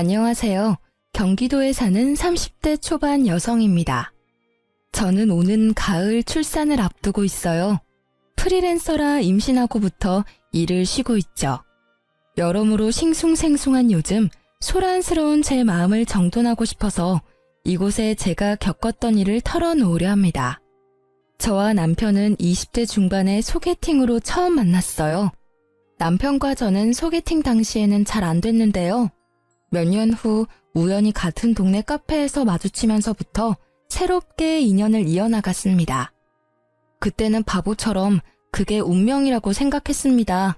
안녕하세요. 경기도에 사는 30대 초반 여성입니다. 저는 오는 가을 출산을 앞두고 있어요. 프리랜서라 임신하고부터 일을 쉬고 있죠. 여러모로 싱숭생숭한 요즘 소란스러운 제 마음을 정돈하고 싶어서 이곳에 제가 겪었던 일을 털어놓으려 합니다. 저와 남편은 20대 중반에 소개팅으로 처음 만났어요. 남편과 저는 소개팅 당시에는 잘 안 됐는데요. 몇 년 후 우연히 같은 동네 카페에서 마주치면서부터 새롭게 인연을 이어나갔습니다. 그때는 바보처럼 그게 운명이라고 생각했습니다.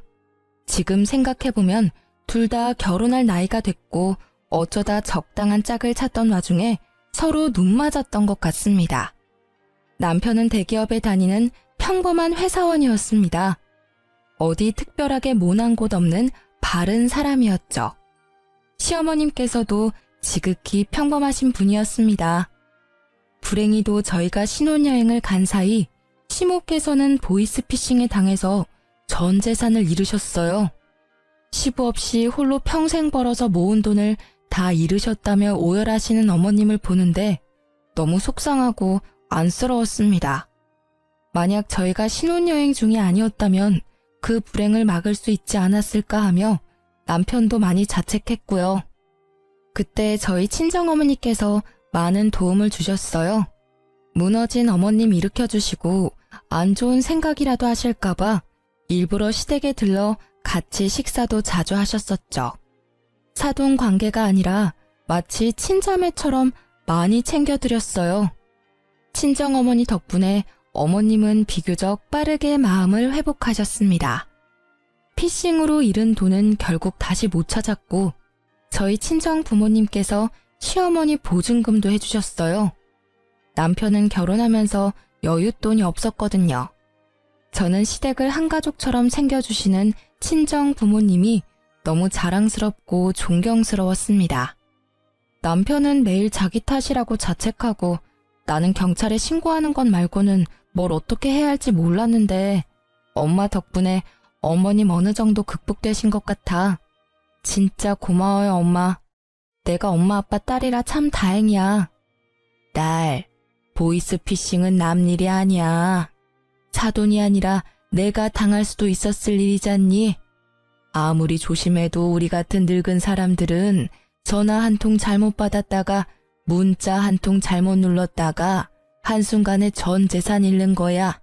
지금 생각해보면 둘 다 결혼할 나이가 됐고 어쩌다 적당한 짝을 찾던 와중에 서로 눈 맞았던 것 같습니다. 남편은 대기업에 다니는 평범한 회사원이었습니다. 어디 특별하게 모난 곳 없는 바른 사람이었죠. 시어머님께서도 지극히 평범하신 분이었습니다. 불행히도 저희가 신혼여행을 간 사이 시모께서는 보이스피싱에 당해서 전 재산을 잃으셨어요. 시부 없이 홀로 평생 벌어서 모은 돈을 다 잃으셨다며 오열하시는 어머님을 보는데 너무 속상하고 안쓰러웠습니다. 만약 저희가 신혼여행 중이 아니었다면 그 불행을 막을 수 있지 않았을까 하며 남편도 많이 자책했고요. 그때 저희 친정어머니께서 많은 도움을 주셨어요. 무너진 어머님 일으켜주시고 안 좋은 생각이라도 하실까봐 일부러 시댁에 들러 같이 식사도 자주 하셨었죠. 사돈 관계가 아니라 마치 친자매처럼 많이 챙겨드렸어요. 친정어머니 덕분에 어머님은 비교적 빠르게 마음을 회복하셨습니다. 피싱으로 잃은 돈은 결국 다시 못 찾았고 저희 친정 부모님께서 시어머니 보증금도 해주셨어요. 남편은 결혼하면서 여윳돈이 없었거든요. 저는 시댁을 한 가족처럼 챙겨주시는 친정 부모님이 너무 자랑스럽고 존경스러웠습니다. 남편은 매일 자기 탓이라고 자책하고 나는 경찰에 신고하는 것 말고는 뭘 어떻게 해야 할지 몰랐는데 엄마 덕분에 어머님 어느 정도 극복되신 것 같아. 진짜 고마워요, 엄마. 내가 엄마 아빠 딸이라 참 다행이야. 딸, 보이스피싱은 남 일이 아니야. 사돈이 아니라 내가 당할 수도 있었을 일이잖니. 아무리 조심해도 우리 같은 늙은 사람들은 전화 한 통 잘못 받았다가 문자 한 통 잘못 눌렀다가 한순간에 전 재산 잃는 거야.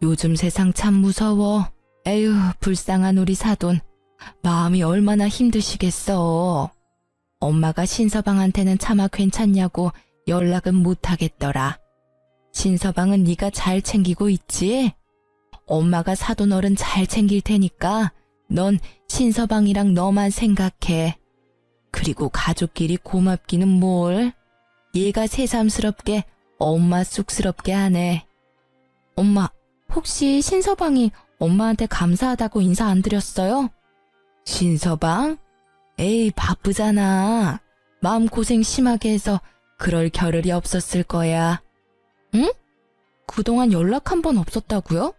요즘 세상 참 무서워. 에휴, 불쌍한 우리 사돈. 마음이 얼마나 힘드시겠어. 엄마가 신서방한테는 차마 괜찮냐고 연락은 못하겠더라. 신서방은 네가 잘 챙기고 있지? 엄마가 사돈 어른 잘 챙길 테니까 넌 신서방이랑 너만 생각해. 그리고 가족끼리 고맙기는 뭘. 얘가 새삼스럽게 엄마 쑥스럽게 하네. 엄마, 혹시 신서방이 엄마한테 감사하다고 인사 안 드렸어요? 신서방? 에이, 바쁘잖아. 마음고생 심하게 해서 그럴 겨를이 없었을 거야. 응? 그동안 연락 한 번 없었다고요?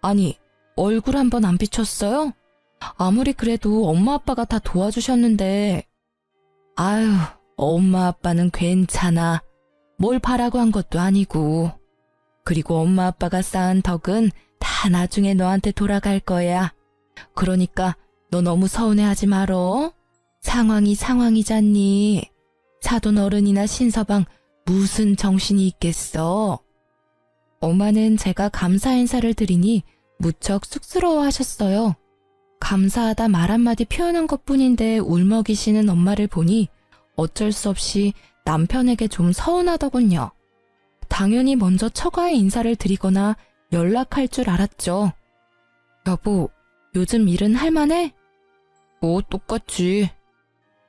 아니, 얼굴 한 번 안 비쳤어요? 아무리 그래도 엄마 아빠가 다 도와주셨는데. 아유, 엄마 아빠는 괜찮아. 뭘 바라고 한 것도 아니고. 그리고 엄마 아빠가 쌓은 덕은 다 나중에 너한테 돌아갈 거야. 그러니까 너 너무 서운해하지 말어. 상황이 상황이잖니. 사돈 어른이나 신서방 무슨 정신이 있겠어. 엄마는 제가 감사 인사를 드리니 무척 쑥스러워하셨어요. 감사하다 말 한마디 표현한 것뿐인데 울먹이시는 엄마를 보니 어쩔 수 없이 남편에게 좀 서운하더군요. 당연히 먼저 처가에 인사를 드리거나 연락할 줄 알았죠. 여보, 요즘 일은 할만해? 뭐 똑같지.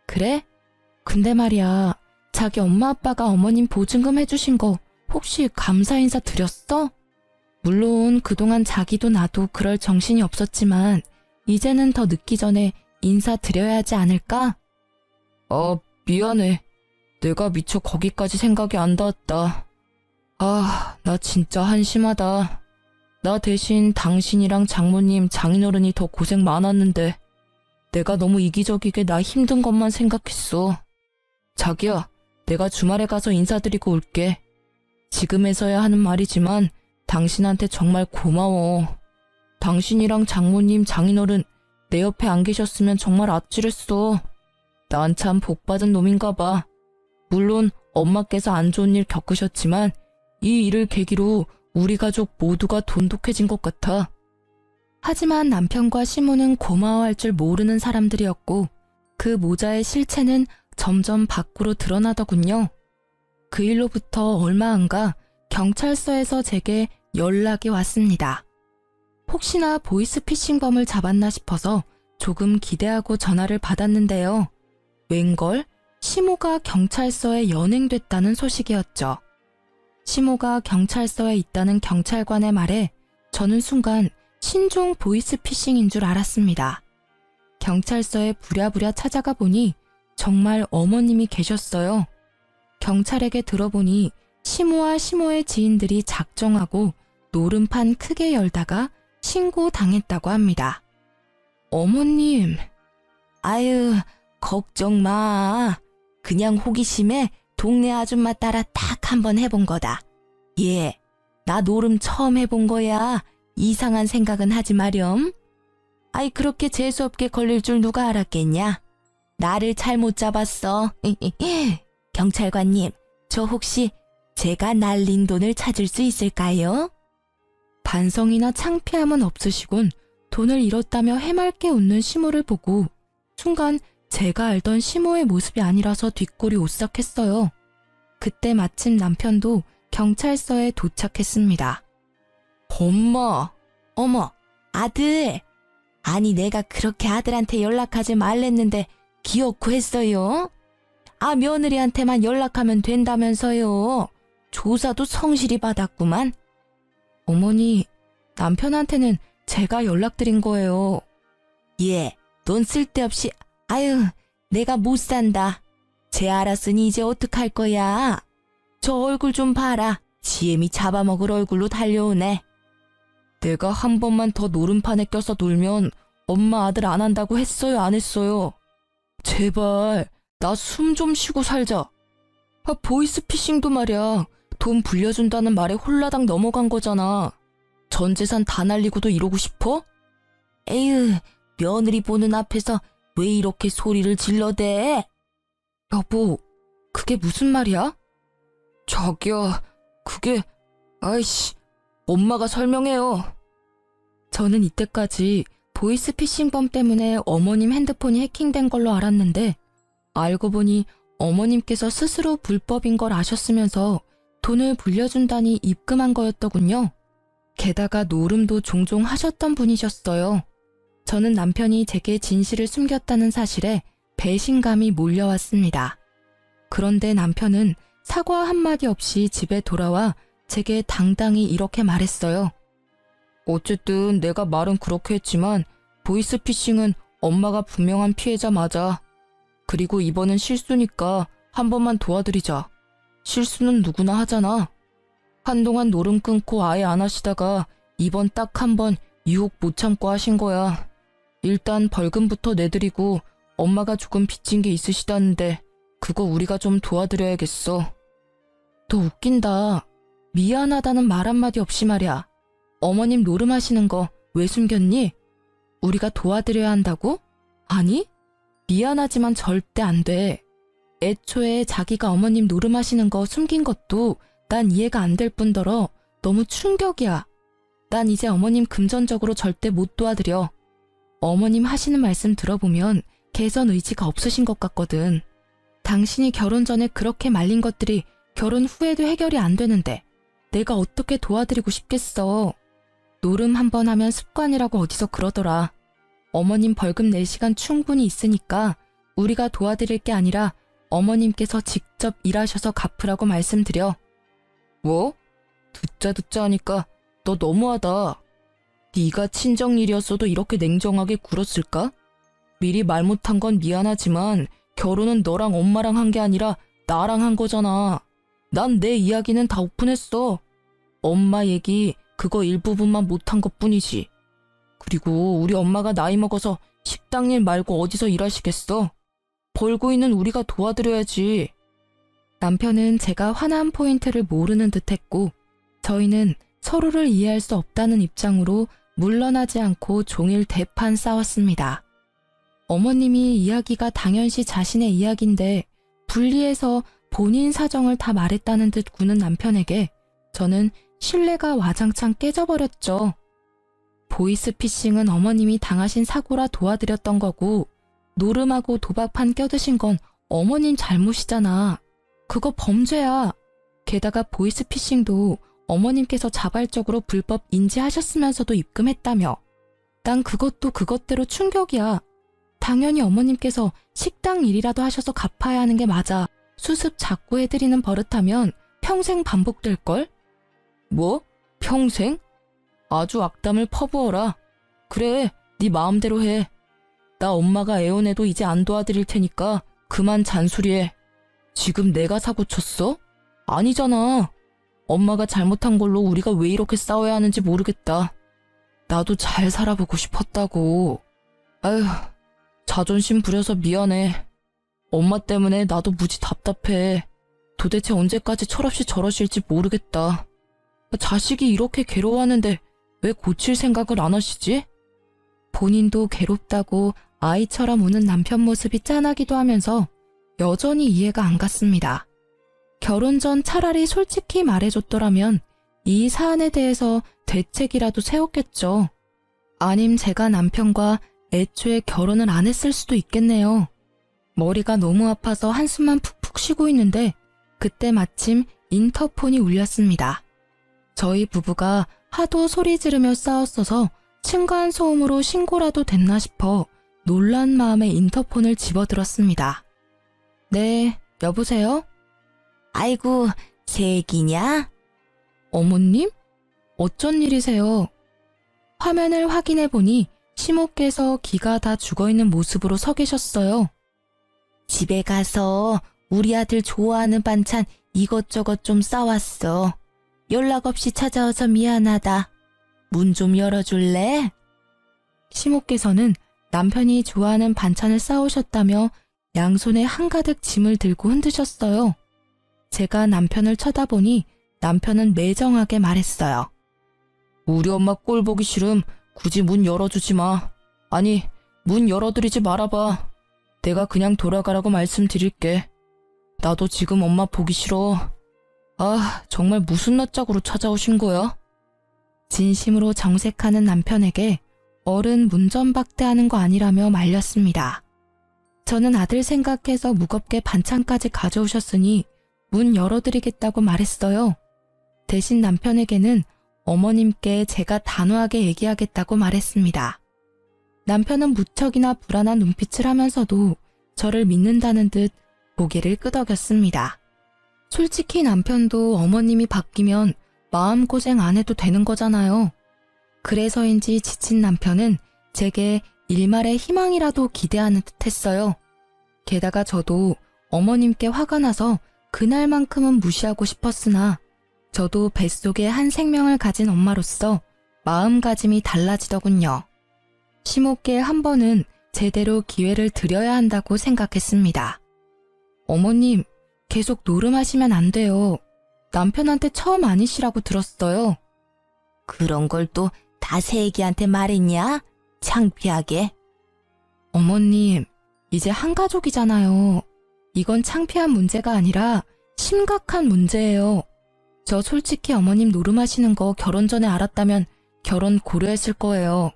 그래? 근데 말이야, 자기 엄마 아빠가 어머님 보증금 해주신 거 혹시 감사 인사 드렸어? 물론 그동안 자기도 나도 그럴 정신이 없었지만 이제는 더 늦기 전에 인사 드려야 하지 않을까? 미안해. 내가 미처 거기까지 생각이 안 닿았다. 나 진짜 한심하다. 나 대신 당신이랑 장모님, 장인어른이 더 고생 많았는데 내가 너무 이기적이게 나 힘든 것만 생각했어. 자기야, 내가 주말에 가서 인사드리고 올게. 지금에서야 하는 말이지만 당신한테 정말 고마워. 당신이랑 장모님, 장인어른 내 옆에 안 계셨으면 정말 아찔했어. 난 참 복받은 놈인가 봐. 물론 엄마께서 안 좋은 일 겪으셨지만 이 일을 계기로 우리 가족 모두가 돈독해진 것 같아. 하지만 남편과 시모는 고마워할 줄 모르는 사람들이었고 그 모자의 실체는 점점 밖으로 드러나더군요. 그 일로부터 얼마 안 가 경찰서에서 제게 연락이 왔습니다. 혹시나 보이스피싱범을 잡았나 싶어서 조금 기대하고 전화를 받았는데요. 웬걸 시모가 경찰서에 연행됐다는 소식이었죠. 시모가 경찰서에 있다는 경찰관의 말에 저는 순간 신종 보이스피싱인 줄 알았습니다. 경찰서에 부랴부랴 찾아가 보니 정말 어머님이 계셨어요. 경찰에게 들어보니 시모와 시모의 지인들이 작정하고 노름판 크게 열다가 신고당했다고 합니다. 어머님, 아유, 걱정 마. 그냥 호기심에 동네 아줌마 따라 딱 한번 해본 거다. 예, 나 노름 처음 해본 거야. 이상한 생각은 하지 마렴. 아이, 그렇게 재수없게 걸릴 줄 누가 알았겠냐? 나를 잘못 잡았어. 경찰관님, 저 혹시 제가 날린 돈을 찾을 수 있을까요? 반성이나 창피함은 없으시곤 돈을 잃었다며 해맑게 웃는 시모를 보고 순간 제가 알던 시모의 모습이 아니라서 뒷골이 오싹했어요. 그때 마침 남편도 경찰서에 도착했습니다. 엄마, 어머, 아들. 아니 내가 그렇게 아들한테 연락하지 말랬는데 기어코 했어요. 아, 며느리한테만 연락하면 된다면서요. 조사도 성실히 받았구만. 어머니, 남편한테는 제가 연락드린 거예요. 예, 돈 쓸데없이, 아유, 내가 못 산다. 쟤 알았으니 이제 어떡할 거야. 저 얼굴 좀 봐라. 지엠이 잡아먹을 얼굴로 달려오네. 내가 한 번만 더 노름판에 껴서 놀면 엄마 아들 안 한다고 했어요, 안 했어요? 제발 나 숨 좀 쉬고 살자. 아, 보이스피싱도 말이야. 돈 불려준다는 말에 홀라당 넘어간 거잖아. 전 재산 다 날리고도 이러고 싶어? 에휴, 며느리 보는 앞에서 왜 이렇게 소리를 질러대? 여보, 그게 무슨 말이야? 자기야, 그게, 아이씨, 엄마가 설명해요. 저는 이때까지 보이스피싱범 때문에 어머님 핸드폰이 해킹된 걸로 알았는데 알고 보니 어머님께서 스스로 불법인 걸 아셨으면서 돈을 불려준다니 입금한 거였더군요. 게다가 노름도 종종 하셨던 분이셨어요. 저는 남편이 제게 진실을 숨겼다는 사실에 배신감이 몰려왔습니다. 그런데 남편은 사과 한마디 없이 집에 돌아와 제게 당당히 이렇게 말했어요. 어쨌든 내가 말은 그렇게 했지만 보이스피싱은 엄마가 분명한 피해자 맞아. 그리고 이번은 실수니까 한 번만 도와드리자. 실수는 누구나 하잖아. 한동안 노름 끊고 아예 안 하시다가 이번 딱 한 번 유혹 못 참고 하신 거야. 일단 벌금부터 내드리고 엄마가 조금 빚진 게 있으시다는데 그거 우리가 좀 도와드려야겠어. 너 웃긴다. 미안하다는 말 한마디 없이 말이야. 어머님 노름하시는 거 왜 숨겼니? 우리가 도와드려야 한다고? 아니, 미안하지만 절대 안 돼. 애초에 자기가 어머님 노름하시는 거 숨긴 것도 난 이해가 안 될 뿐더러 너무 충격이야. 난 이제 어머님 금전적으로 절대 못 도와드려. 어머님 하시는 말씀 들어보면 개선 의지가 없으신 것 같거든. 당신이 결혼 전에 그렇게 말린 것들이 결혼 후에도 해결이 안 되는데 내가 어떻게 도와드리고 싶겠어. 노름 한 번 하면 습관이라고 어디서 그러더라. 어머님 벌금 낼 시간 충분히 있으니까 우리가 도와드릴 게 아니라 어머님께서 직접 일하셔서 갚으라고 말씀드려. 뭐? 듣자 하니까 너 너무하다. 네가 친정일이었어도 이렇게 냉정하게 굴었을까? 미리 말 못한 건 미안하지만 결혼은 너랑 엄마랑 한 게 아니라 나랑 한 거잖아. 난 내 이야기는 다 오픈했어. 엄마 얘기 그거 일부분만 못한 것뿐이지. 그리고 우리 엄마가 나이 먹어서 식당 일 말고 어디서 일하시겠어? 벌고 있는 우리가 도와드려야지. 남편은 제가 화난 포인트를 모르는 듯했고 저희는 서로를 이해할 수 없다는 입장으로 물러나지 않고 종일 대판 싸웠습니다. 어머님이 이야기가 당연시 자신의 이야기인데 분리해서 본인 사정을 다 말했다는 듯 구는 남편에게 저는 신뢰가 와장창 깨져버렸죠. 보이스피싱은 어머님이 당하신 사고라 도와드렸던 거고 노름하고 도박판 껴드신 건 어머님 잘못이잖아. 그거 범죄야. 게다가 보이스피싱도 어머님께서 자발적으로 불법 인지하셨으면서도 입금했다며. 난 그것도 그것대로 충격이야. 당연히 어머님께서 식당 일이라도 하셔서 갚아야 하는 게 맞아. 수습 자꾸 해드리는 버릇하면 평생 반복될걸? 뭐? 평생? 아주 악담을 퍼부어라. 그래, 네 마음대로 해. 나 엄마가 애원해도 이제 안 도와드릴 테니까 그만 잔소리해. 지금 내가 사고 쳤어? 아니잖아. 엄마가 잘못한 걸로 우리가 왜 이렇게 싸워야 하는지 모르겠다. 나도 잘 살아보고 싶었다고. 아휴, 자존심 부려서 미안해. 엄마 때문에 나도 무지 답답해. 도대체 언제까지 철없이 저러실지 모르겠다. 자식이 이렇게 괴로워하는데 왜 고칠 생각을 안 하시지? 본인도 괴롭다고 아이처럼 우는 남편 모습이 짠하기도 하면서 여전히 이해가 안 갔습니다. 결혼 전 차라리 솔직히 말해줬더라면 이 사안에 대해서 대책이라도 세웠겠죠. 아님 제가 남편과 애초에 결혼을 안 했을 수도 있겠네요. 머리가 너무 아파서 한숨만 푹푹 쉬고 있는데 그때 마침 인터폰이 울렸습니다. 저희 부부가 하도 소리 지르며 싸웠어서 층간소음으로 신고라도 됐나 싶어 놀란 마음에 인터폰을 집어들었습니다. 네, 여보세요? 아이고, 새 애기냐? 어머님? 어쩐 일이세요? 화면을 확인해 보니 시모께서 기가 다 죽어있는 모습으로 서 계셨어요. 집에 가서 우리 아들 좋아하는 반찬 이것저것 좀 싸왔어. 연락 없이 찾아와서 미안하다. 문 좀 열어줄래? 시모께서는 남편이 좋아하는 반찬을 싸오셨다며 양손에 한가득 짐을 들고 흔드셨어요. 제가 남편을 쳐다보니 남편은 매정하게 말했어요. 우리 엄마 꼴 보기 싫음 굳이 문 열어주지 마. 아니, 문 열어드리지 말아봐. 내가 그냥 돌아가라고 말씀드릴게. 나도 지금 엄마 보기 싫어. 아, 정말 무슨 낯짝으로 찾아오신 거야? 진심으로 정색하는 남편에게 어른 문전박대하는 거 아니라며 말렸습니다. 저는 아들 생각해서 무겁게 반찬까지 가져오셨으니 문 열어드리겠다고 말했어요. 대신 남편에게는 어머님께 제가 단호하게 얘기하겠다고 말했습니다. 남편은 무척이나 불안한 눈빛을 하면서도 저를 믿는다는 듯 고개를 끄덕였습니다. 솔직히 남편도 어머님이 바뀌면 마음고생 안 해도 되는 거잖아요. 그래서인지 지친 남편은 제게 일말의 희망이라도 기대하는 듯 했어요. 게다가 저도 어머님께 화가 나서 그날만큼은 무시하고 싶었으나 저도 뱃속에 한 생명을 가진 엄마로서 마음가짐이 달라지더군요. 시모께 한 번은 제대로 기회를 드려야 한다고 생각했습니다. 어머님, 계속 노름하시면 안 돼요. 남편한테 처음 아니시라고 들었어요. 그런 걸 또 다새애기한테 말했냐? 창피하게. 어머님, 이제 한 가족이잖아요. 이건 창피한 문제가 아니라 심각한 문제예요. 저 솔직히 어머님 노름하시는 거 결혼 전에 알았다면 결혼 고려했을 거예요.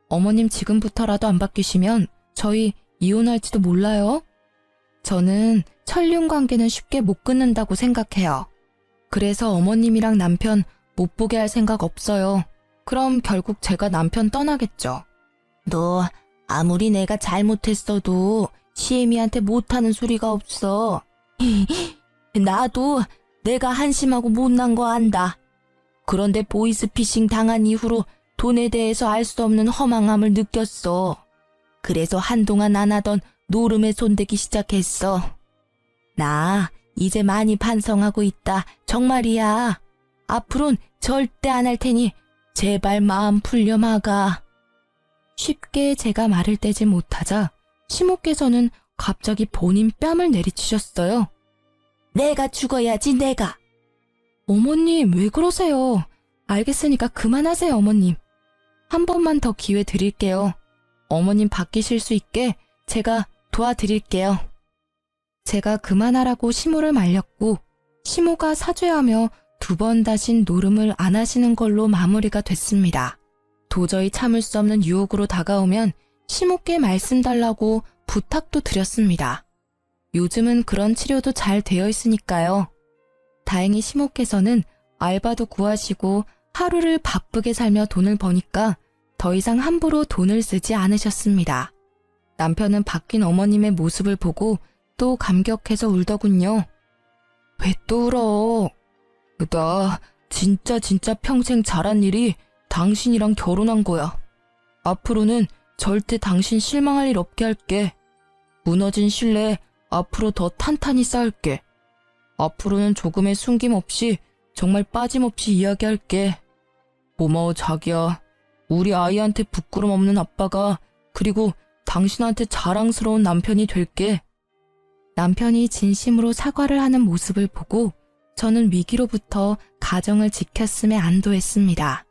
어머님 지금부터라도 안 바뀌시면 저희 이혼할지도 몰라요. 저는 천륜 관계는 쉽게 못 끊는다고 생각해요. 그래서 어머님이랑 남편 못 보게 할 생각 없어요. 그럼 결국 제가 남편 떠나겠죠. 너 아무리 내가 잘못했어도 시애미한테 못하는 소리가 없어. 나도 내가 한심하고 못난 거 안다. 그런데 보이스피싱 당한 이후로 돈에 대해서 알 수 없는 허망함을 느꼈어. 그래서 한동안 안 하던 노름에 손대기 시작했어. 나 이제 많이 반성하고 있다. 정말이야. 앞으론 절대 안 할 테니 제발 마음 풀려 마가. 쉽게 제가 말을 떼지 못하자 시모께서는 갑자기 본인 뺨을 내리치셨어요. 내가 죽어야지, 내가. 어머님, 왜 그러세요? 알겠으니까 그만하세요, 어머님. 한 번만 더 기회 드릴게요. 어머님 바뀌실 수 있게 제가 도와드릴게요. 제가 그만하라고 시모를 말렸고 시모가 사죄하며 2번 다신 노름을 안 하시는 걸로 마무리가 됐습니다. 도저히 참을 수 없는 유혹으로 다가오면 시모께 말씀 달라고 부탁도 드렸습니다. 요즘은 그런 치료도 잘 되어 있으니까요. 다행히 시모께서는 알바도 구하시고 하루를 바쁘게 살며 돈을 버니까 더 이상 함부로 돈을 쓰지 않으셨습니다. 남편은 바뀐 어머님의 모습을 보고 또 감격해서 울더군요. 왜 또 울어? 나 진짜 평생 잘한 일이 당신이랑 결혼한 거야. 앞으로는 절대 당신 실망할 일 없게 할게. 무너진 신뢰 앞으로 더 탄탄히 쌓을게. 앞으로는 조금의 숨김 없이 정말 빠짐없이 이야기할게. 고마워 자기야. 우리 아이한테 부끄럼 없는 아빠가 그리고 당신한테 자랑스러운 남편이 될게. 남편이 진심으로 사과를 하는 모습을 보고 저는 위기로부터 가정을 지켰음에 안도했습니다.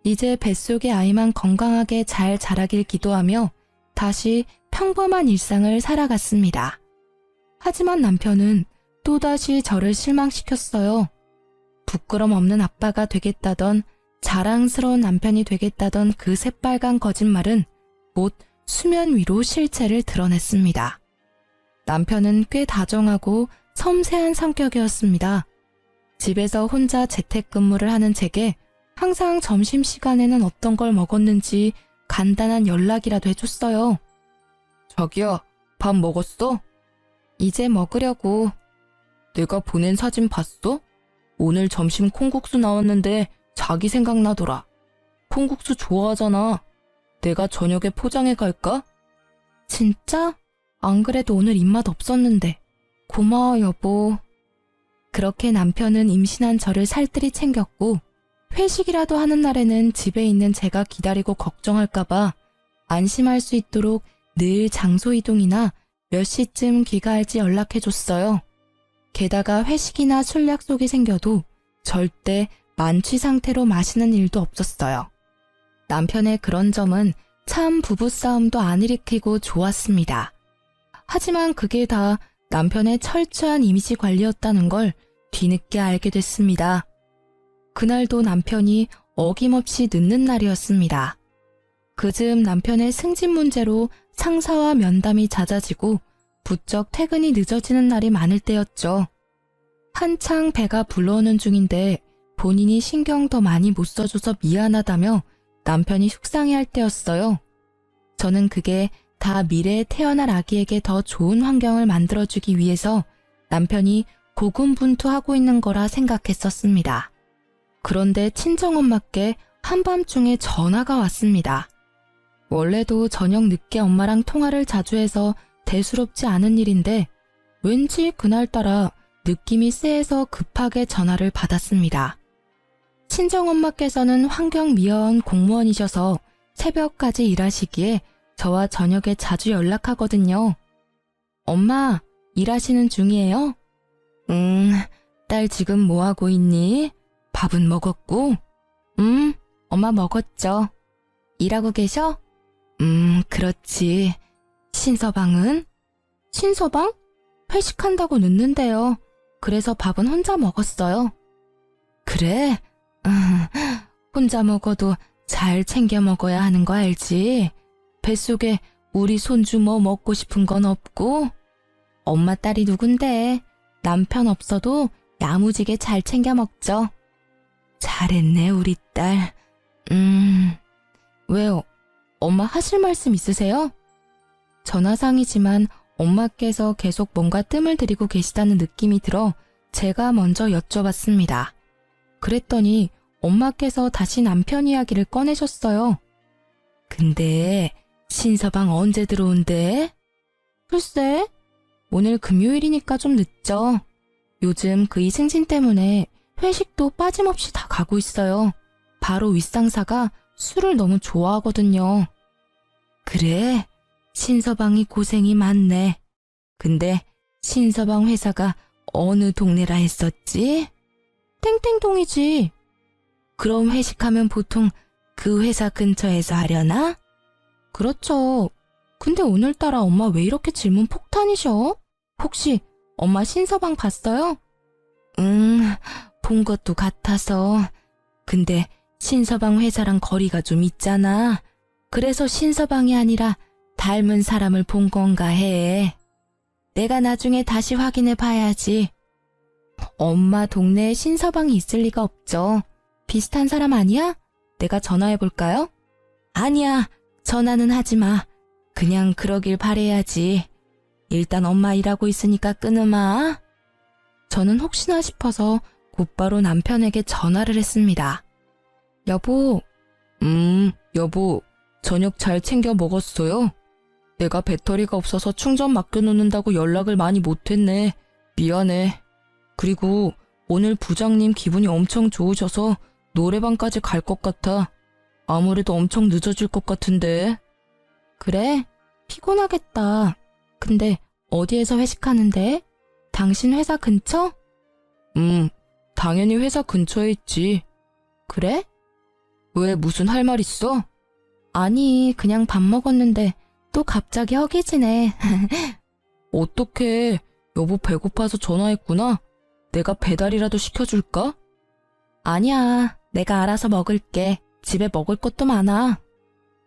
이제 뱃속의 아이만 건강하게 잘 자라길 기도하며 다시 평범한 일상을 살아갔습니다. 하지만 남편은 또다시 저를 실망시켰어요. 부끄럼 없는 아빠가 되겠다던 자랑스러운 남편이 되겠다던 그 새빨간 거짓말은 곧 수면 위로 실체를 드러냈습니다. 남편은 꽤 다정하고 섬세한 성격이었습니다. 집에서 혼자 재택근무를 하는 제게 항상 점심시간에는 어떤 걸 먹었는지 간단한 연락이라도 해줬어요. 자기야, 밥 먹었어? 이제 먹으려고. 내가 보낸 사진 봤어? 오늘 점심 콩국수 나왔는데 자기 생각나더라. 콩국수 좋아하잖아. 내가 저녁에 포장해 갈까? 진짜? 안 그래도 오늘 입맛 없었는데. 고마워 여보. 그렇게 남편은 임신한 저를 살뜰히 챙겼고 회식이라도 하는 날에는 집에 있는 제가 기다리고 걱정할까봐 안심할 수 있도록 늘 장소 이동이나 몇 시쯤 귀가할지 연락해줬어요. 게다가 회식이나 술 약속이 생겨도 절대 만취 상태로 마시는 일도 없었어요. 남편의 그런 점은 참 부부싸움도 안 일으키고 좋았습니다. 하지만 그게 다 남편의 철저한 이미지 관리였다는 걸 뒤늦게 알게 됐습니다. 그날도 남편이 어김없이 늦는 날이었습니다. 그즈음 남편의 승진 문제로 상사와 면담이 잦아지고 부쩍 퇴근이 늦어지는 날이 많을 때였죠. 한창 배가 불러오는 중인데 본인이 신경 더 많이 못 써줘서 미안하다며 남편이 속상해할 때였어요. 저는 그게 다 미래에 태어날 아기에게 더 좋은 환경을 만들어주기 위해서 남편이 고군분투하고 있는 거라 생각했었습니다. 그런데 친정엄마께 한밤중에 전화가 왔습니다. 원래도 저녁 늦게 엄마랑 통화를 자주 해서 대수롭지 않은 일인데 왠지 그날따라 느낌이 쎄해서 급하게 전화를 받았습니다. 친정엄마께서는 환경미화원 공무원이셔서 새벽까지 일하시기에 저와 저녁에 자주 연락하거든요. 엄마, 일하시는 중이에요? 딸 지금 뭐하고 있니? 밥은 먹었고? 엄마 먹었죠. 일하고 계셔? 그렇지. 신서방은? 신서방? 회식한다고 늦는데요. 그래서 밥은 혼자 먹었어요. 그래? 혼자 먹어도 잘 챙겨 먹어야 하는 거 알지? 뱃속에 우리 손주 뭐 먹고 싶은 건 없고? 엄마 딸이 누군데? 남편 없어도 야무지게 잘 챙겨 먹죠. 잘했네 우리 딸. 왜요? 엄마 하실 말씀 있으세요? 전화상이지만 엄마께서 계속 뭔가 뜸을 들이고 계시다는 느낌이 들어 제가 먼저 여쭤봤습니다. 그랬더니 엄마께서 다시 남편 이야기를 꺼내셨어요. 근데 신서방 언제 들어온대? 글쎄, 오늘 금요일이니까 좀 늦죠. 요즘 그이 승진 때문에 회식도 빠짐없이 다 가고 있어요. 바로 윗상사가 술을 너무 좋아하거든요. 그래? 신서방이 고생이 많네. 근데 신서방 회사가 어느 동네라 했었지? 땡땡동이지. 그럼 회식하면 보통 그 회사 근처에서 하려나? 그렇죠. 근데 오늘따라 엄마 왜 이렇게 질문 폭탄이셔? 혹시 엄마 신서방 봤어요? 본 것도 같아서. 근데 신서방 회사랑 거리가 좀 있잖아. 그래서 신서방이 아니라 닮은 사람을 본 건가 해. 내가 나중에 다시 확인해 봐야지. 엄마 동네에 신서방이 있을 리가 없죠. 비슷한 사람 아니야? 내가 전화해 볼까요? 아니야. 전화는 하지 마. 그냥 그러길 바래야지. 일단 엄마 일하고 있으니까 끊으마. 저는 혹시나 싶어서 곧바로 남편에게 전화를 했습니다. 여보. 여보. 저녁 잘 챙겨 먹었어요? 내가 배터리가 없어서 충전 맡겨놓는다고 연락을 많이 못했네. 미안해. 그리고 오늘 부장님 기분이 엄청 좋으셔서 노래방까지 갈 것 같아. 아무래도 엄청 늦어질 것 같은데. 그래? 피곤하겠다. 근데 어디에서 회식하는데? 당신 회사 근처? 당연히 회사 근처에 있지. 그래? 왜 무슨 할 말 있어? 아니, 그냥 밥 먹었는데 또 갑자기 허기지네. 어떡해. 여보 배고파서 전화했구나. 내가 배달이라도 시켜줄까? 아니야. 내가 알아서 먹을게. 집에 먹을 것도 많아.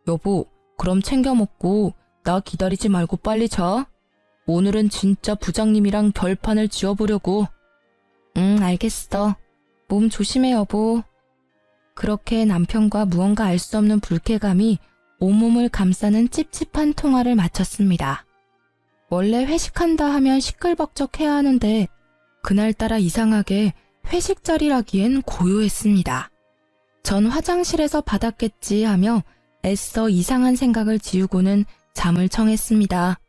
여보, 그럼 챙겨 먹고 나 기다리지 말고 빨리 자. 오늘은 진짜 부장님이랑 결판을 지어보려고. 알겠어. 몸 조심해 여보. 그렇게 남편과 무언가 알 수 없는 불쾌감이 온몸을 감싸는 찝찝한 통화를 마쳤습니다. 원래 회식한다 하면 시끌벅적해야 하는데 그날따라 이상하게 회식 자리라기엔 고요했습니다. 전 화장실에서 받았겠지 하며 애써 이상한 생각을 지우고는 잠을 청했습니다.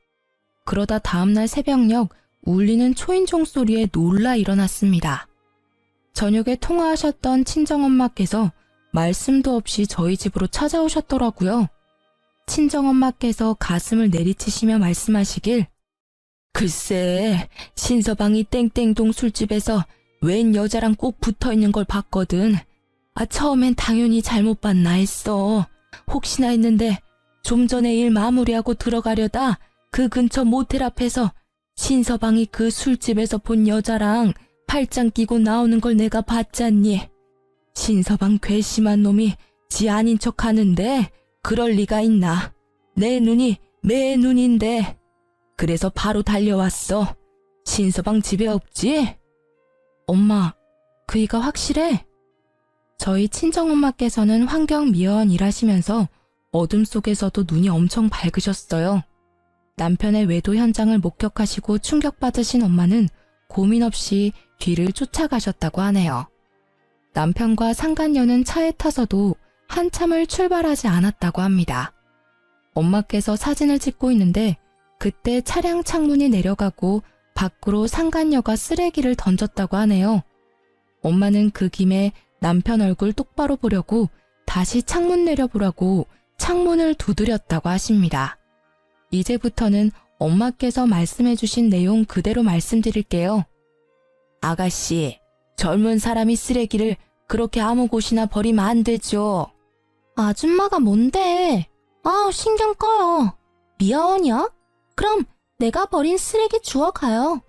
그러다 다음날 새벽녘 울리는 초인종 소리에 놀라 일어났습니다. 저녁에 통화하셨던 친정엄마께서 말씀도 없이 저희 집으로 찾아오셨더라고요. 친정엄마께서 가슴을 내리치시며 말씀하시길, 글쎄, 신서방이 땡땡동 술집에서 웬 여자랑 꼭 붙어있는 걸 봤거든. 처음엔 당연히 잘못 봤나 했어. 혹시나 했는데 좀 전에 일 마무리하고 들어가려다 그 근처 모텔 앞에서 신서방이 그 술집에서 본 여자랑 팔짱 끼고 나오는 걸 내가 봤잖니. 신서방 괘씸한 놈이 지 아닌 척 하는데 그럴 리가 있나. 내 눈이 매 눈인데. 그래서 바로 달려왔어. 신서방 집에 없지? 엄마, 그이가 확실해? 저희 친정엄마께서는 환경미화원 일하시면서 어둠 속에서도 눈이 엄청 밝으셨어요. 남편의 외도 현장을 목격하시고 충격받으신 엄마는 고민 없이 뒤를 쫓아가셨다고 하네요. 남편과 상간녀는 차에 타서도 한참을 출발하지 않았다고 합니다. 엄마께서 사진을 찍고 있는데 그때 차량 창문이 내려가고 밖으로 상간녀가 쓰레기를 던졌다고 하네요. 엄마는 그 김에 남편 얼굴 똑바로 보려고 다시 창문 내려보라고 창문을 두드렸다고 하십니다. 이제부터는 엄마께서 말씀해주신 내용 그대로 말씀드릴게요. 아가씨, 젊은 사람이 쓰레기를 그렇게 아무 곳이나 버리면 안 되죠. 아줌마가 뭔데? 신경 꺼요. 미아원이야? 그럼 내가 버린 쓰레기 주워가요.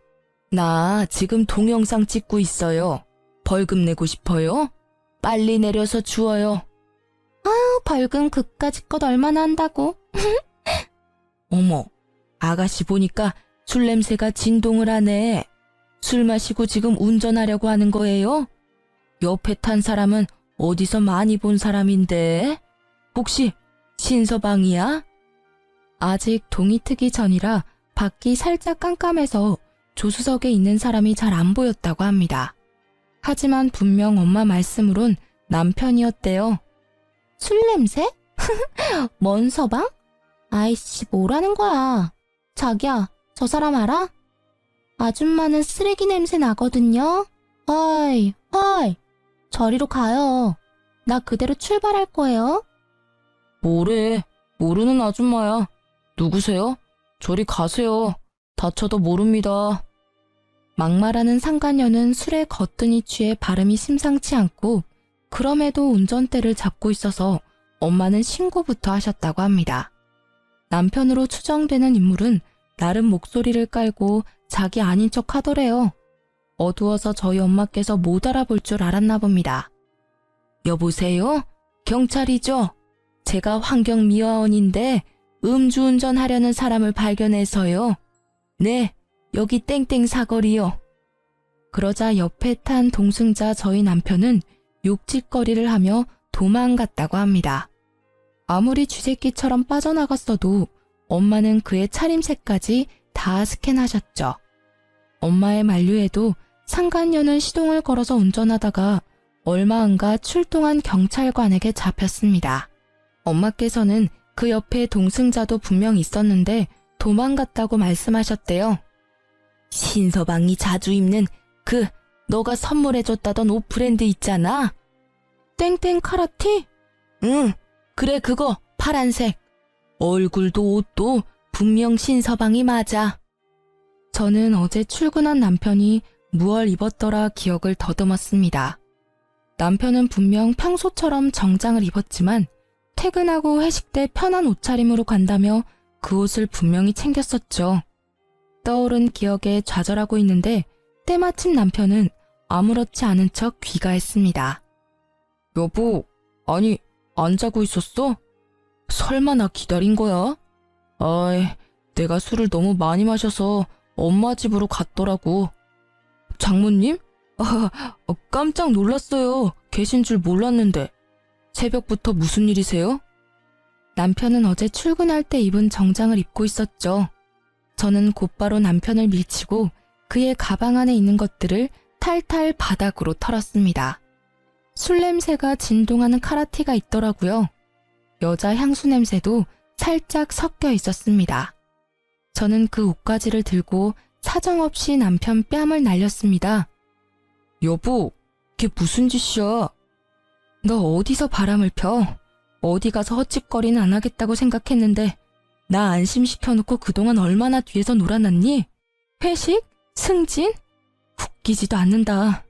나 지금 동영상 찍고 있어요. 벌금 내고 싶어요? 빨리 내려서 주워요. 벌금 그까짓 것 얼마나 한다고? 어머, 아가씨 보니까 술 냄새가 진동을 하네. 술 마시고 지금 운전하려고 하는 거예요? 옆에 탄 사람은 어디서 많이 본 사람인데? 혹시 신서방이야? 아직 동이 트기 전이라 밖이 살짝 깜깜해서 조수석에 있는 사람이 잘 안 보였다고 합니다. 하지만 분명 엄마 말씀으론 남편이었대요. 술 냄새? 뭔 서방? 아이씨, 뭐라는 거야. 자기야, 저 사람 알아? 아줌마는 쓰레기 냄새 나거든요. 허이, 저리로 가요. 나 그대로 출발할 거예요. 뭐래? 모르는 아줌마야. 누구세요? 저리 가세요. 다쳐도 모릅니다. 막말하는 상간녀는 술에 거뜬히 취해 발음이 심상치 않고 그럼에도 운전대를 잡고 있어서 엄마는 신고부터 하셨다고 합니다. 남편으로 추정되는 인물은 나름 목소리를 깔고 자기 아닌 척 하더래요. 어두워서 저희 엄마께서 못 알아볼 줄 알았나 봅니다. 여보세요? 경찰이죠? 제가 환경미화원인데 음주운전하려는 사람을 발견해서요. 네, 여기 땡땡 사거리요. 그러자 옆에 탄 동승자 저희 남편은 욕짓거리를 하며 도망갔다고 합니다. 아무리 쥐새끼처럼 빠져나갔어도 엄마는 그의 차림새까지 다 스캔하셨죠. 엄마의 만류에도 상간녀는 시동을 걸어서 운전하다가 얼마 안가 출동한 경찰관에게 잡혔습니다. 엄마께서는 그 옆에 동승자도 분명 있었는데 도망갔다고 말씀하셨대요. 신서방이 자주 입는 너가 선물해줬다던 옷 브랜드 있잖아. 땡땡 카라티? 응, 그래 그거 파란색. 얼굴도 옷도 분명 신서방이 맞아. 저는 어제 출근한 남편이 무얼 입었더라 기억을 더듬었습니다. 남편은 분명 평소처럼 정장을 입었지만 퇴근하고 회식 때 편한 옷차림으로 간다며 그 옷을 분명히 챙겼었죠. 떠오른 기억에 좌절하고 있는데 때마침 남편은 아무렇지 않은 척 귀가했습니다. 여보, 아니 안 자고 있었어? 설마 나 기다린 거야? 아이, 내가 술을 너무 많이 마셔서 엄마 집으로 갔더라고. 장모님? 깜짝 놀랐어요. 계신 줄 몰랐는데. 새벽부터 무슨 일이세요? 남편은 어제 출근할 때 입은 정장을 입고 있었죠. 저는 곧바로 남편을 밀치고 그의 가방 안에 있는 것들을 탈탈 바닥으로 털었습니다. 술 냄새가 진동하는 카라티가 있더라고요. 여자 향수 냄새도 살짝 섞여 있었습니다. 저는 그 옷가지를 들고 사정없이 남편 뺨을 날렸습니다. 여보, 그게 무슨 짓이야? 너 어디서 바람을 펴? 어디 가서 헛짓거리는 안 하겠다고 생각했는데 나 안심시켜놓고 그동안 얼마나 뒤에서 놀아놨니? 회식? 승진? 웃기지도 않는다.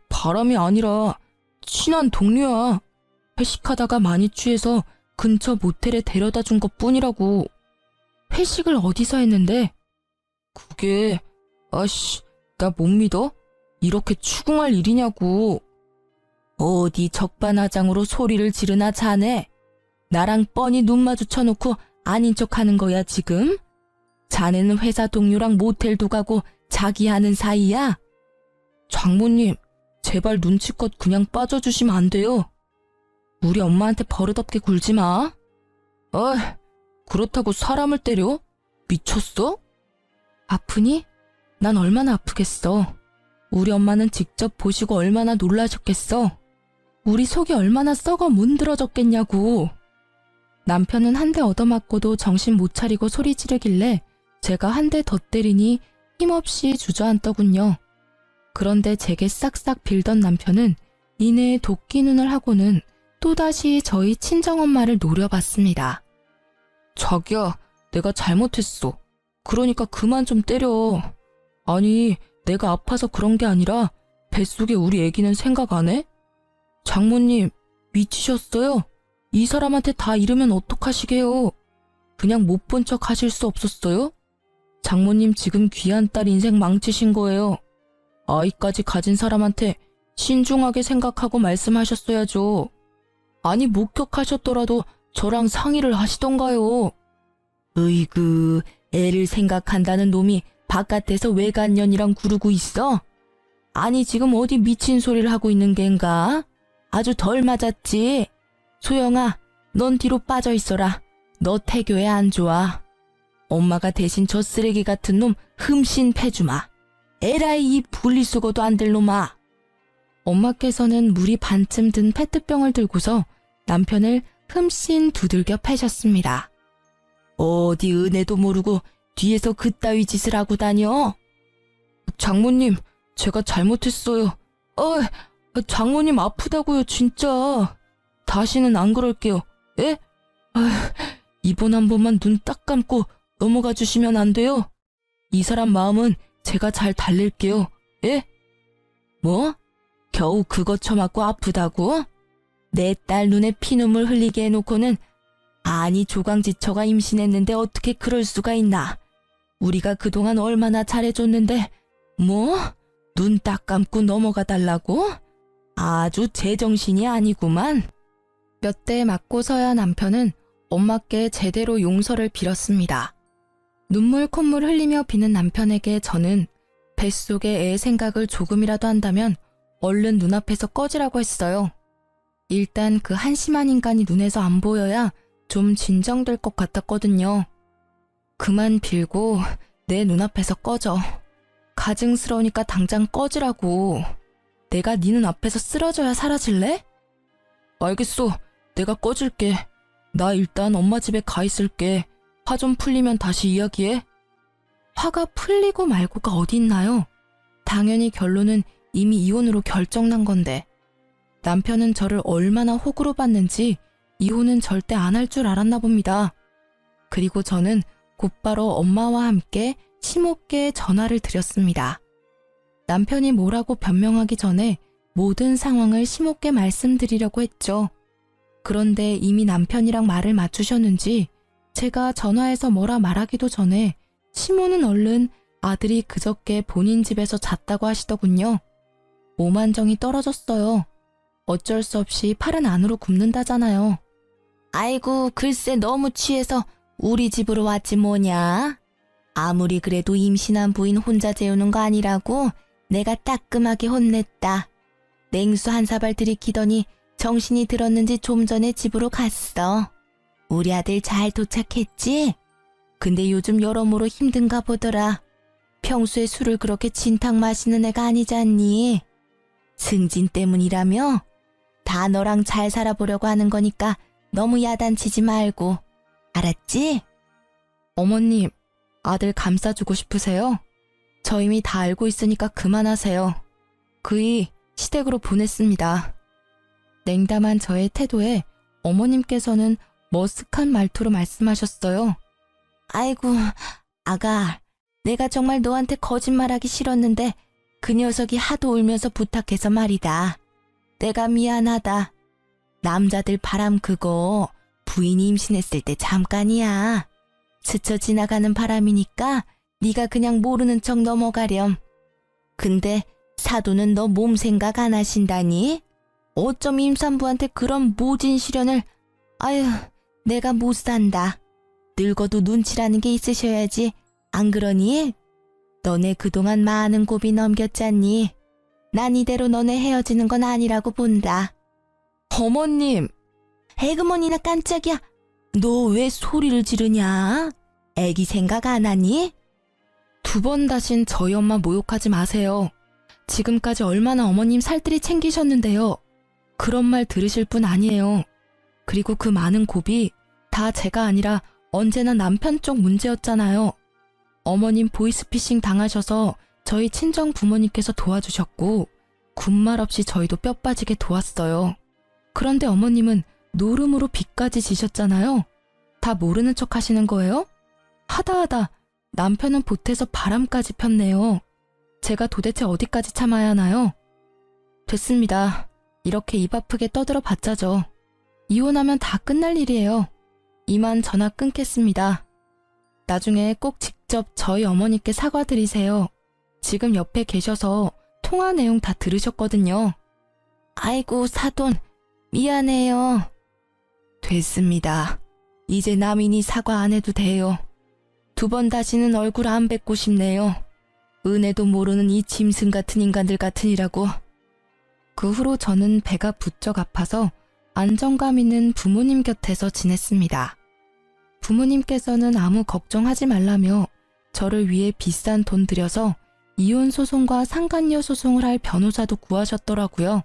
바람이 아니라 친한 동료야. 회식하다가 많이 취해서 근처 모텔에 데려다 준 것뿐이라고. 회식을 어디서 했는데? 그게 나 못 믿어? 이렇게 추궁할 일이냐고. 어디 적반하장으로 소리를 지르나 자네. 나랑 뻔히 눈 마주쳐놓고 아닌 척하는 거야 지금? 자네는 회사 동료랑 모텔도 가고 자기 하는 사이야? 장모님, 제발 눈치껏 그냥 빠져주시면 안 돼요. 우리 엄마한테 버릇없게 굴지 마. 그렇다고 사람을 때려? 미쳤어? 아프니? 난 얼마나 아프겠어. 우리 엄마는 직접 보시고 얼마나 놀라셨겠어. 우리 속이 얼마나 썩어 문드러졌겠냐고. 남편은 한 대 얻어맞고도 정신 못 차리고 소리 지르길래 제가 한 대 더 때리니 힘없이 주저앉더군요. 그런데 제게 싹싹 빌던 남편은 이내에 도끼 눈을 하고는 또다시 저희 친정엄마를 노려봤습니다. 자기야, 내가 잘못했어. 그러니까 그만 좀 때려. 아니, 내가 아파서 그런 게 아니라 뱃속에 우리 애기는 생각 안 해? 장모님, 미치셨어요? 이 사람한테 다 이러면 어떡하시게요? 그냥 못 본 척 하실 수 없었어요? 장모님 지금 귀한 딸 인생 망치신 거예요. 아이까지 가진 사람한테 신중하게 생각하고 말씀하셨어야죠. 아니 목격하셨더라도 저랑 상의를 하시던가요. 으이그, 애를 생각한다는 놈이 바깥에서 외간년이랑 구르고 있어? 아니 지금 어디 미친 소리를 하고 있는 겐가? 아주 덜 맞았지? 소영아, 넌 뒤로 빠져 있어라. 너 태교에 안 좋아. 엄마가 대신 저 쓰레기 같은 놈 흠씬 패주마. 에라이 이 분리수거도 안 될 놈아. 엄마께서는 물이 반쯤 든 페트병을 들고서 남편을 흠씬 두들겨 패셨습니다. 어디 은혜도 모르고 뒤에서 그따위 짓을 하고 다녀? 장모님, 제가 잘못했어요. 장모님 아프다고요, 진짜. 다시는 안 그럴게요. 에? 이번 한 번만 눈 딱 감고 넘어가 주시면 안 돼요? 이 사람 마음은 제가 잘 달랠게요. 예? 뭐? 겨우 그거 쳐맞고 아프다고? 내 딸 눈에 피눈물 흘리게 해놓고는 아니 조강지처가 임신했는데 어떻게 그럴 수가 있나? 우리가 그동안 얼마나 잘해줬는데 뭐? 눈 딱 감고 넘어가 달라고? 아주 제정신이 아니구만. 몇 대 맞고서야 남편은 엄마께 제대로 용서를 빌었습니다. 눈물 콧물 흘리며 비는 남편에게 저는 뱃속에 애 생각을 조금이라도 한다면 얼른 눈앞에서 꺼지라고 했어요. 일단 그 한심한 인간이 눈에서 안 보여야 좀 진정될 것 같았거든요. 그만 빌고 내 눈앞에서 꺼져. 가증스러우니까 당장 꺼지라고. 내가 네 눈앞에서 쓰러져야 사라질래? 알겠어. 내가 꺼질게. 나 일단 엄마 집에 가 있을게. 화 좀 풀리면 다시 이야기해. 화가 풀리고 말고가 어디 있나요? 당연히 결론은 이미 이혼으로 결정난 건데. 남편은 저를 얼마나 호구로 봤는지 이혼은 절대 안 할 줄 알았나 봅니다. 그리고 저는 곧바로 엄마와 함께 시모께 전화를 드렸습니다. 남편이 뭐라고 변명하기 전에 모든 상황을 시모께 말씀드리려고 했죠. 그런데 이미 남편이랑 말을 맞추셨는지 제가 전화해서 뭐라 말하기도 전에 시모는 얼른 아들이 그저께 본인 집에서 잤다고 하시더군요. 오만정이 떨어졌어요. 어쩔 수 없이 팔은 안으로 굽는다잖아요. 아이고 글쎄 너무 취해서 우리 집으로 왔지 뭐냐. 아무리 그래도 임신한 부인 혼자 재우는 거 아니라고 내가 따끔하게 혼냈다. 냉수 한 사발 들이키더니 정신이 들었는지 좀 전에 집으로 갔어. 우리 아들 잘 도착했지? 근데 요즘 여러모로 힘든가 보더라. 평소에 술을 그렇게 진탕 마시는 애가 아니잖니. 승진 때문이라며? 다 너랑 잘 살아보려고 하는 거니까 너무 야단치지 말고. 알았지? 어머님, 아들 감싸주고 싶으세요? 저 이미 다 알고 있으니까 그만하세요. 그이 시댁으로 보냈습니다. 냉담한 저의 태도에 어머님께서는 머쓱한 말투로 말씀하셨어요. 아이고, 아가, 내가 정말 너한테 거짓말하기 싫었는데 그 녀석이 하도 울면서 부탁해서 말이다. 내가 미안하다. 남자들 바람 그거 부인이 임신했을 때 잠깐이야. 스쳐 지나가는 바람이니까 네가 그냥 모르는 척 넘어가렴. 근데 사도는 너 몸 생각 안 하신다니? 어쩜 임산부한테 그런 모진 시련을. 아휴, 내가 못 산다. 늙어도 눈치라는 게 있으셔야지. 안 그러니? 너네 그동안 많은 고비 넘겼잖니. 난 이대로 너네 헤어지는 건 아니라고 본다. 어머님! 에그머니나 깜짝이야. 너 왜 소리를 지르냐? 애기 생각 안 하니? 2번 다신 저희 엄마 모욕하지 마세요. 지금까지 얼마나 어머님 살뜰히 챙기셨는데요. 그런 말 들으실 분 아니에요. 그리고 그 많은 고비 다 제가 아니라 언제나 남편 쪽 문제였잖아요. 어머님 보이스피싱 당하셔서 저희 친정 부모님께서 도와주셨고 군말 없이 저희도 뼈 빠지게 도왔어요. 그런데 어머님은 노름으로 빚까지 지셨잖아요. 다 모르는 척 하시는 거예요? 하다하다 남편은 보태서 바람까지 폈네요. 제가 도대체 어디까지 참아야 하나요? 됐습니다. 이렇게 입 아프게 떠들어 봤자죠. 이혼하면 다 끝날 일이에요. 이만 전화 끊겠습니다. 나중에 꼭 직접 저희 어머니께 사과드리세요. 지금 옆에 계셔서 통화 내용 다 들으셨거든요. 아이고 사돈, 미안해요. 됐습니다. 이제 남인이 사과 안 해도 돼요. 2번 다시는 얼굴 안 뵙고 싶네요. 은혜도 모르는 이 짐승 같은 인간들 같으니라고. 그 후로 저는 배가 부쩍 아파서 안정감 있는 부모님 곁에서 지냈습니다. 부모님께서는 아무 걱정하지 말라며 저를 위해 비싼 돈 들여서 이혼 소송과 상간녀 소송을 할 변호사도 구하셨더라고요.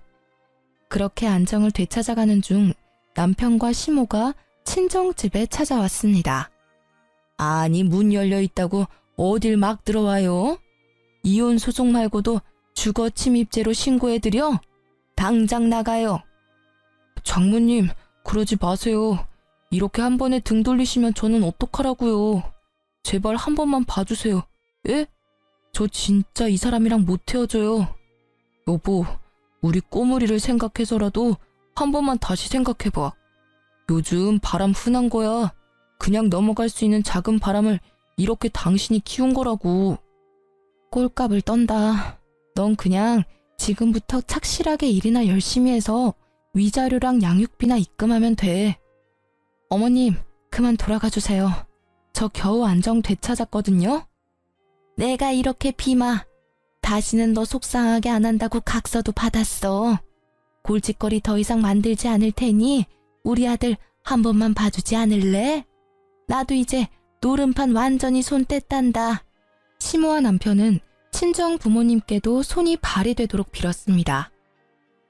그렇게 안정을 되찾아가는 중 남편과 시모가 친정집에 찾아왔습니다. 아니 문 열려 있다고 어딜 막 들어와요? 이혼 소송 말고도 주거 침입죄로 신고해드려? 당장 나가요. 장모님, 그러지 마세요. 이렇게 한 번에 등 돌리시면 저는 어떡하라고요. 제발 한 번만 봐주세요. 예? 저 진짜 이 사람이랑 못 헤어져요. 여보, 우리 꼬물이를 생각해서라도 한 번만 다시 생각해봐. 요즘 바람 흔한 거야. 그냥 넘어갈 수 있는 작은 바람을 이렇게 당신이 키운 거라고. 꼴값을 떤다. 넌 그냥 지금부터 착실하게 일이나 열심히 해서 위자료랑 양육비나 입금하면 돼. 어머님, 그만 돌아가 주세요. 저 겨우 안정 되찾았거든요. 내가 이렇게 비마. 다시는 너 속상하게 안 한다고 각서도 받았어. 골칫거리 더 이상 만들지 않을 테니 우리 아들 한 번만 봐주지 않을래? 나도 이제 노름판 완전히 손 뗐단다. 시모와 남편은 친정 부모님께도 손이 발이 되도록 빌었습니다.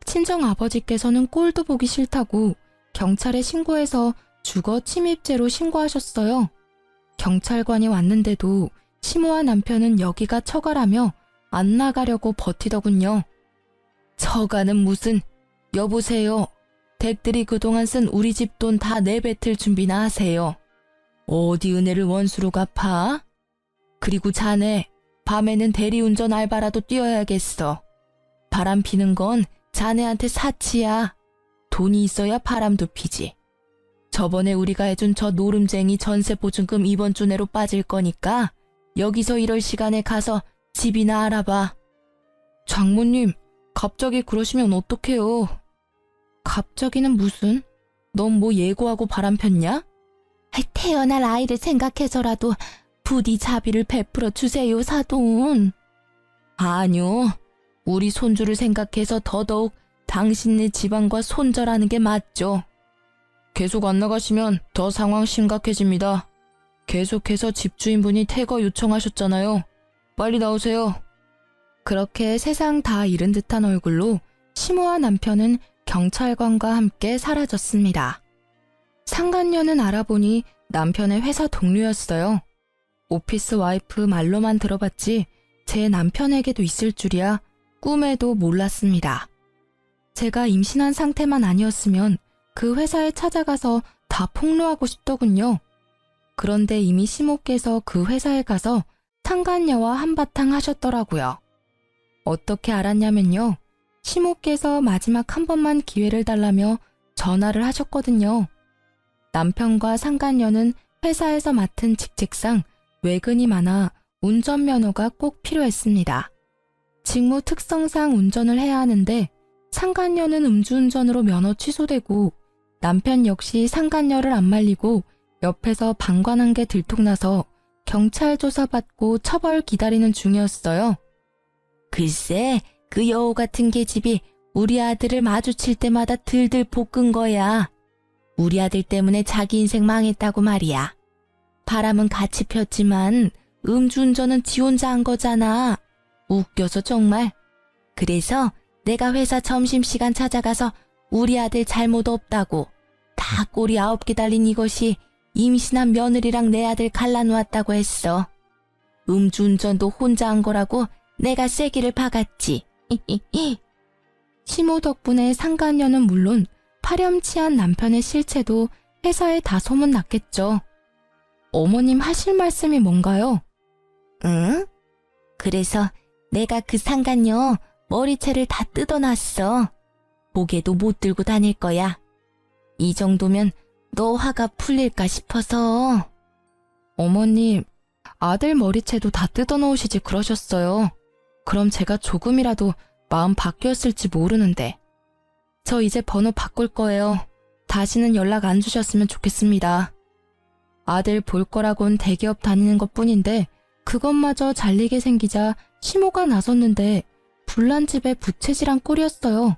친정 아버지께서는 꼴도 보기 싫다고 경찰에 신고해서 주거 침입죄로 신고하셨어요. 경찰관이 왔는데도 시모와 남편은 여기가 처가라며 안 나가려고 버티더군요. 처가는 무슨, 여보세요. 댁들이 그동안 쓴 우리 집 돈 다 내뱉을 준비나 하세요. 어디 은혜를 원수로 갚아? 그리고 자네, 밤에는 대리운전 알바라도 뛰어야겠어. 바람 피는 건 자네한테 사치야. 돈이 있어야 바람도 피지. 저번에 우리가 해준 저 노름쟁이 전세보증금 이번 주 내로 빠질 거니까 여기서 이럴 시간에 가서 집이나 알아봐. 장모님, 갑자기 그러시면 어떡해요? 갑자기는 무슨? 넌 뭐 예고하고 바람 폈냐? 태어날 아이를 생각해서라도 부디 자비를 베풀어 주세요, 사돈. 아니요. 우리 손주를 생각해서 더더욱 당신네 집안과 손절하는 게 맞죠. 계속 안 나가시면 더 상황 심각해집니다. 계속해서 집주인분이 퇴거 요청하셨잖아요. 빨리 나오세요. 그렇게 세상 다 잃은 듯한 얼굴로 시모와 남편은 경찰관과 함께 사라졌습니다. 상간녀는 알아보니 남편의 회사 동료였어요. 오피스 와이프 말로만 들어봤지 제 남편에게도 있을 줄이야 꿈에도 몰랐습니다. 제가 임신한 상태만 아니었으면 그 회사에 찾아가서 다 폭로하고 싶더군요. 그런데 이미 시모께서 그 회사에 가서 상간녀와 한바탕 하셨더라고요. 어떻게 알았냐면요. 시모께서 마지막 한 번만 기회를 달라며 전화를 하셨거든요. 남편과 상간녀는 회사에서 맡은 직책상 외근이 많아 운전면허가 꼭 필요했습니다. 직무 특성상 운전을 해야 하는데 상간녀는 음주운전으로 면허 취소되고 남편 역시 상간녀를 안 말리고 옆에서 방관한 게 들통나서 경찰 조사받고 처벌 기다리는 중이었어요. 글쎄, 그 여우 같은 계집이 우리 아들을 마주칠 때마다 들들 볶은 거야. 우리 아들 때문에 자기 인생 망했다고 말이야. 바람은 같이 폈지만 음주운전은 지 혼자 한 거잖아. 웃겨서 정말. 그래서 내가 회사 점심시간 찾아가서 우리 아들 잘못 없다고 다 꼬리 9개 달린 이것이 임신한 며느리랑 내 아들 갈라놓았다고 했어. 음주운전도 혼자 한 거라고 내가 쐐기를 박았지. 시모 덕분에 상간녀는 물론 파렴치한 남편의 실체도 회사에 다 소문났겠죠. 어머님 하실 말씀이 뭔가요? 응? 그래서 내가 그 상간녀 머리채를 다 뜯어놨어. 목에도 못 들고 다닐 거야. 이 정도면 너 화가 풀릴까 싶어서. 어머님, 아들 머리채도 다 뜯어놓으시지 그러셨어요. 그럼 제가 조금이라도 마음 바뀌었을지 모르는데. 저 이제 번호 바꿀 거예요. 다시는 연락 안 주셨으면 좋겠습니다. 아들 볼 거라곤 대기업 다니는 것뿐인데 그것마저 잘리게 생기자 시모가 나섰는데 불난 집에 부채질한 꼴이었어요.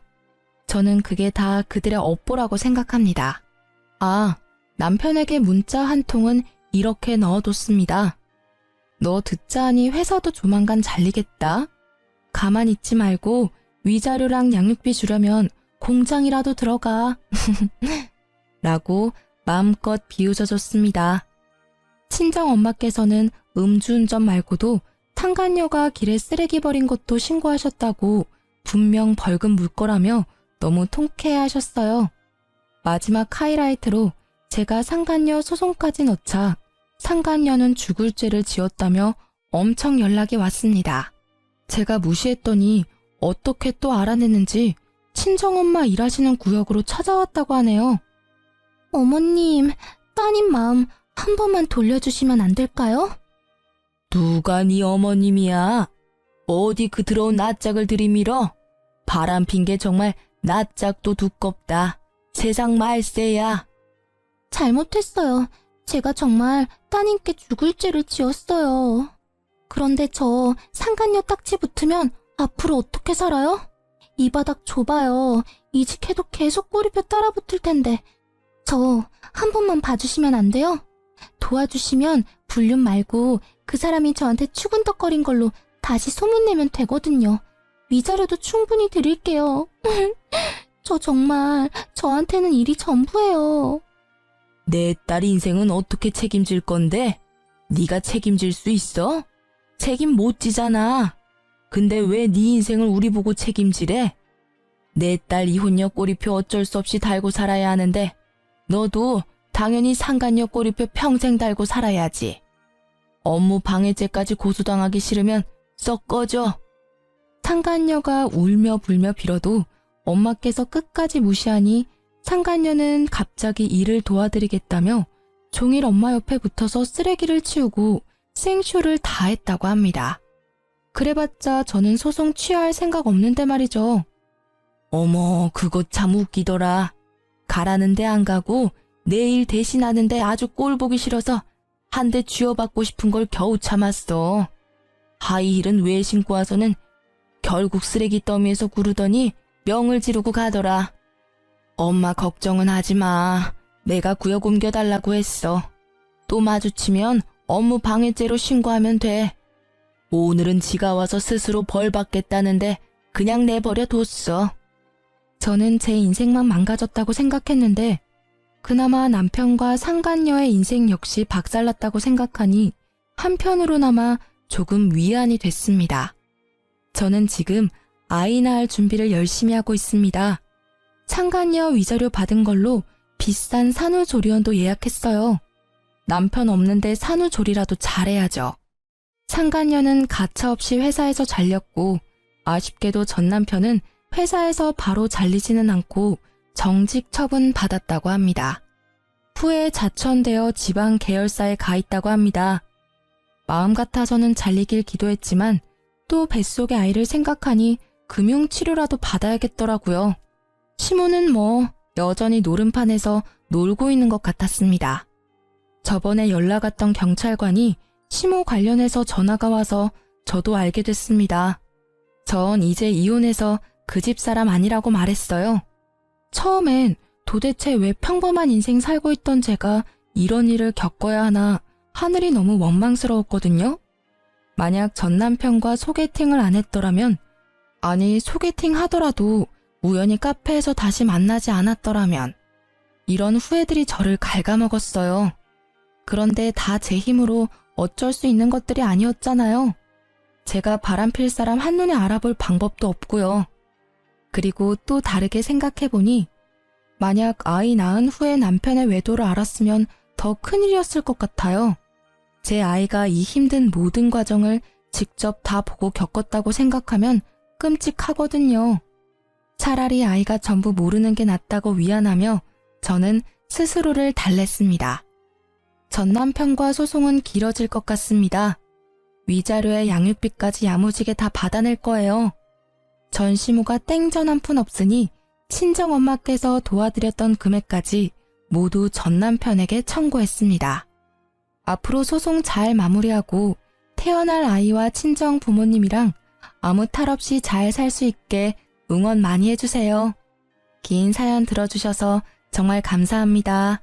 저는 그게 다 그들의 업보라고 생각합니다. 아, 남편에게 문자 한 통은 이렇게 넣어뒀습니다. 너 듣자 하니 회사도 조만간 잘리겠다. 가만히 있지 말고 위자료랑 양육비 주려면 공장이라도 들어가. 라고 마음껏 비웃어줬습니다. 친정엄마께서는 음주운전 말고도 상간녀가 길에 쓰레기 버린 것도 신고하셨다고 분명 벌금 물 거라며 너무 통쾌해하셨어요. 마지막 하이라이트로 제가 상간녀 소송까지 넣자 상간녀는 죽을 죄를 지었다며 엄청 연락이 왔습니다. 제가 무시했더니 어떻게 또 알아냈는지 친정엄마 일하시는 구역으로 찾아왔다고 하네요. 어머님, 따님 마음 한 번만 돌려주시면 안 될까요? 누가 네 어머님이야? 어디 그 더러운 낯짝을 들이밀어? 바람 핀 게 정말 낯짝도 두껍다. 세상 말세야. 잘못했어요. 제가 정말 따님께 죽을 죄를 지었어요. 그런데 저 상간녀 딱지 붙으면 앞으로 어떻게 살아요? 이 바닥 좁아요. 이직해도 계속 꼬리표 따라 붙을 텐데. 저 한 번만 봐주시면 안 돼요? 도와주시면 불륜 말고 그 사람이 저한테 추근덕거린 걸로 다시 소문내면 되거든요. 위자료도 충분히 드릴게요. 저 정말 저한테는 일이 전부예요. 내 딸 인생은 어떻게 책임질 건데? 네가 책임질 수 있어? 책임 못 지잖아. 근데 왜 네 인생을 우리 보고 책임지래? 내 딸 이혼녀 꼬리표 어쩔 수 없이 달고 살아야 하는데 너도 당연히 상간녀 꼬리표 평생 달고 살아야지. 업무 방해죄까지 고소당하기 싫으면 썩 꺼져. 상간녀가 울며 불며 빌어도 엄마께서 끝까지 무시하니 상간녀는 갑자기 일을 도와드리겠다며 종일 엄마 옆에 붙어서 쓰레기를 치우고 생쇼를 다 했다고 합니다. 그래봤자 저는 소송 취하할 생각 없는데 말이죠. 어머, 그거 참 웃기더라. 가라는데 안 가고 내일 대신하는데 아주 꼴 보기 싫어서 한 대 쥐어받고 싶은 걸 겨우 참았어. 하이힐은 왜 신고 와서는 결국 쓰레기 더미에서 구르더니 명을 지르고 가더라. 엄마 걱정은 하지 마. 내가 구역 옮겨달라고 했어. 또 마주치면 업무 방해죄로 신고하면 돼. 오늘은 지가 와서 스스로 벌 받겠다는데 그냥 내버려 뒀어. 저는 제 인생만 망가졌다고 생각했는데 그나마 남편과 상간녀의 인생 역시 박살났다고 생각하니 한편으로나마 조금 위안이 됐습니다. 저는 지금 아이 낳을 준비를 열심히 하고 있습니다. 상간녀 위자료 받은 걸로 비싼 산후조리원도 예약했어요. 남편 없는데 산후조리라도 잘해야죠. 상간녀는 가차없이 회사에서 잘렸고 아쉽게도 전 남편은 회사에서 바로 잘리지는 않고 정직 처분 받았다고 합니다. 후에 자천되어 지방 계열사에 가 있다고 합니다. 마음 같아서는 잘리길 기도했지만 또 뱃속의 아이를 생각하니 금융치료라도 받아야겠더라고요. 시모는 뭐 여전히 노름판에서 놀고 있는 것 같았습니다. 저번에 연락 왔던 경찰관이 시모 관련해서 전화가 와서 저도 알게 됐습니다. 전 이제 이혼해서 그 집 사람 아니라고 말했어요. 처음엔 도대체 왜 평범한 인생 살고 있던 제가 이런 일을 겪어야 하나 하늘이 너무 원망스러웠거든요. 만약 전 남편과 소개팅을 안 했더라면, 아니 소개팅 하더라도 우연히 카페에서 다시 만나지 않았더라면 이런 후회들이 저를 갉아먹었어요. 그런데 다 제 힘으로 어쩔 수 있는 것들이 아니었잖아요. 제가 바람필 사람 한눈에 알아볼 방법도 없고요. 그리고 또 다르게 생각해보니 만약 아이 낳은 후에 남편의 외도를 알았으면 더 큰일이었을 것 같아요. 제 아이가 이 힘든 모든 과정을 직접 다 보고 겪었다고 생각하면 끔찍하거든요. 차라리 아이가 전부 모르는 게 낫다고 위안하며 저는 스스로를 달랬습니다. 전 남편과 소송은 길어질 것 같습니다. 위자료에 양육비까지 야무지게 다 받아낼 거예요. 전시모가 땡전 한 푼 없으니 친정엄마께서 도와드렸던 금액까지 모두 전 남편에게 청구했습니다. 앞으로 소송 잘 마무리하고 태어날 아이와 친정 부모님이랑 아무 탈 없이 잘 살 수 있게 응원 많이 해주세요. 긴 사연 들어주셔서 정말 감사합니다.